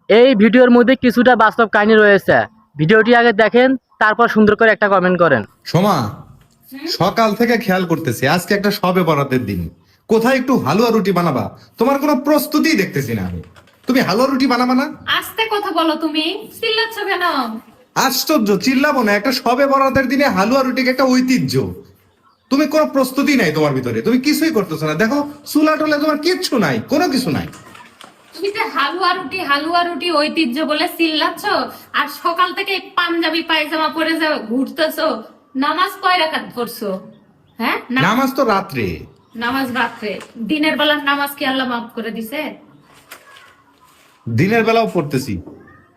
এই ভিডিওর মধ্যে কিছুটা বাস্তব কাহিনী রয়েছে। ভিডিওটি আগে দেখেন, তারপর সুন্দর করে একটা কমেন্ট করেন। সোমা, সকাল থেকে খেয়াল করতেছি আজকে একটা সবে বরাতের দিন। কোথায় একটু হালুয়া রুটি বানাবা? তোমার কোনো প্রস্তুতি দেখতেছি না আমি। তুমি হালুয়া রুটি বানাবা না? আস্তে কথা বলো, তুমি চিল্লাচ্ছ কেন? আশ্চর্য, চিল্লাবো না। একটা সবে বরাতের দিনে হালুয়া রুটিকে একটা ঐতিহ্য। তুমি কোনো প্রস্তুতি নাই তোমার ভিতরে, তুমি কিছুই করতেছো না। দেখো চুলা টলে তোমার কিচ্ছু নাই, কোনো কিছু নাই। তুমি যে হালুয়া রুটি ঐতিহ্য বলে চিল্লাচ্ছ, আর সকাল থেকে এই পাঞ্জাবি পায়জামা পরে যে ঘুরতেছো। নামাজ কয় রাকাত পড়ছো? হ্যাঁ, নামাজ তো রাত্রে। নামাজ রাত্রে। দিনের বেলার নামাজ কি আল্লাহ মাফ করে দিছে? দিনের বেলাও পড়তেছি।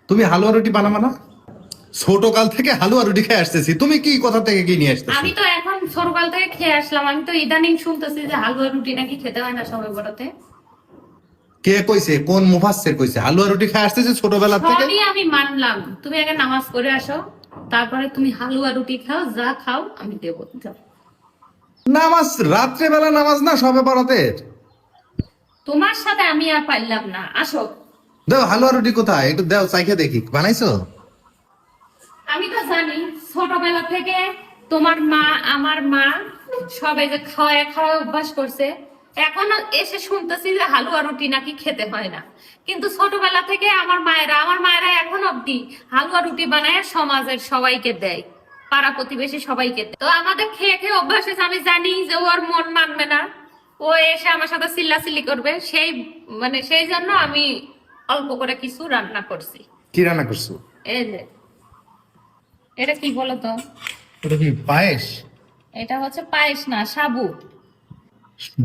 তুমি হালুয়া রুটি বানাবা না? ছোট কাল থেকে হালুয়া রুটি খেয়ে আসতেছি, তুমি কি কোথা থেকে কি নিয়ে আসতেছো? আমি তো এখন ছোটকাল থেকে খেয়ে আসলাম, আমি তো ইদানিং শুনতেছি যে হালুয়া রুটি নাকি খেতে হয় না সবে বড়তে। কে কইছে? কোন মুফাসসির কইছে হালুয়া রুটি খেয়ে আসতেছে ছোটবেলা থেকে? সবই আমি মানলাম, তুমি আগে নামাজ পড়ে আসো, তারপরে তুমি হালুয়া রুটি খাও, যা খাও আমি দেবো, যাও। নামাজ রাত্রে বেলা নামাজ না সবে বরাতের? তোমার সাথে আমি আর পারলাম না, আসো। দাও হালুয়া রুটি কোথায়, একটু দাও চাইখে দেখি। বানাইছো? আমি তো জানি ছোটবেলা থেকে তোমার মা, আমার মা সবাই যে খাওয়ায় খাওয়ায় অভ্যাস করছে। এখনো এসে শুনতেছি যে হালুয়া রুটি নাকি খেতে হয় না, কিন্তু ছোটবেলা থেকে আমার মায়েরা এখন অব্দি হালুয়া রুটি বানায় সমাজের সবাইকে দেয়, পাড়া প্রতিবেশী সবাইকে দেয়। তো আমাদের খেয়ে খেয়ে অভ্যাস হয়েছে, আমি জানি যে ওর মন মানবে না, ও এসে আমার সাথে চিল্লাচিল্লি করবে, সেই জন্য আমি অল্প করে কিছু রান্না করছি। কি রান্না করছো? এই যে, এটা কি বলতো? ওটা কি পায়েস? এটা হচ্ছে পায়েস না, সাবু।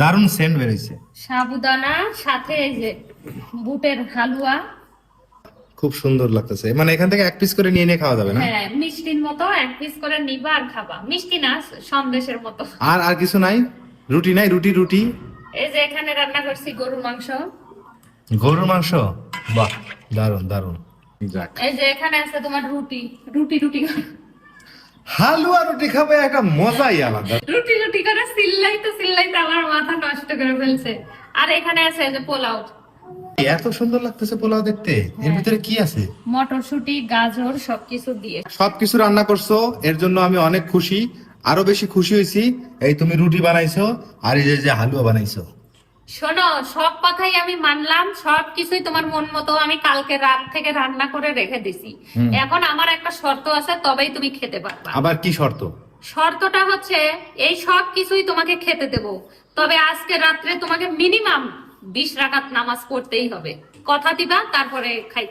দারুণ সেন্ট বেরোইছে। সাবুদানা সাথে এই যে বুটের হালুয়া। খুব সুন্দর লাগতেছে। মানে এখান থেকে এক পিস করে নিয়ে নিয়ে খাওয়া যাবে না? হ্যাঁ, মিষ্টির মতো এক পিস করে নিবা আর খাবা। মিষ্টি না, সন্দেশের মতো। আর আর কিছু নাই? রুটি নাই? রুটি রুটি এই যে এখানে রান্না করছি গরুর মাংস। গরুর মাংস? বাহ, দারুণ দারুণ। যাক, এই যে এখানে আছে তোমার রুটি রুটি রুটি হালুয়া রুটি খাবে, একটা মজাই আলাদা। রুটি রুটি করে চিল্লাইতে চিল্লাইতে আমার মাথা নষ্ট করে ফেলছে। আর এখানে আছে এই যে পোলাও। এত সুন্দর লাগতেছে পোলাও দেখতে। এর ভিতরে কি আছে? মটরশুঁটি, গাজর সবকিছু দিয়ে। সবকিছু রান্না করছো, এর জন্য আমি অনেক খুশি। আরো বেশি খুশি হয়েছি এই তুমি রুটি বানাইছো আর এই যে যে হালুয়া বানাইছো। শোনো, সব কথাই আমি মানলাম, সবকিছুই তোমার মন মতো আমি কালকে রাত থেকে রান্না করে রেখে দিছি। এখন আমার একটা শর্ত আছে, তবেই তুমি খেতে পারবা। আবার কি শর্ত? শর্তটা হচ্ছে এই সব কিছুই তোমাকে খেতে দেব, তবে আজকে রাত্রে তোমাকে মিনিমাম 20 রাকাত নামাজ পড়তেই হবে। কথা দিবা, তারপরে খাই।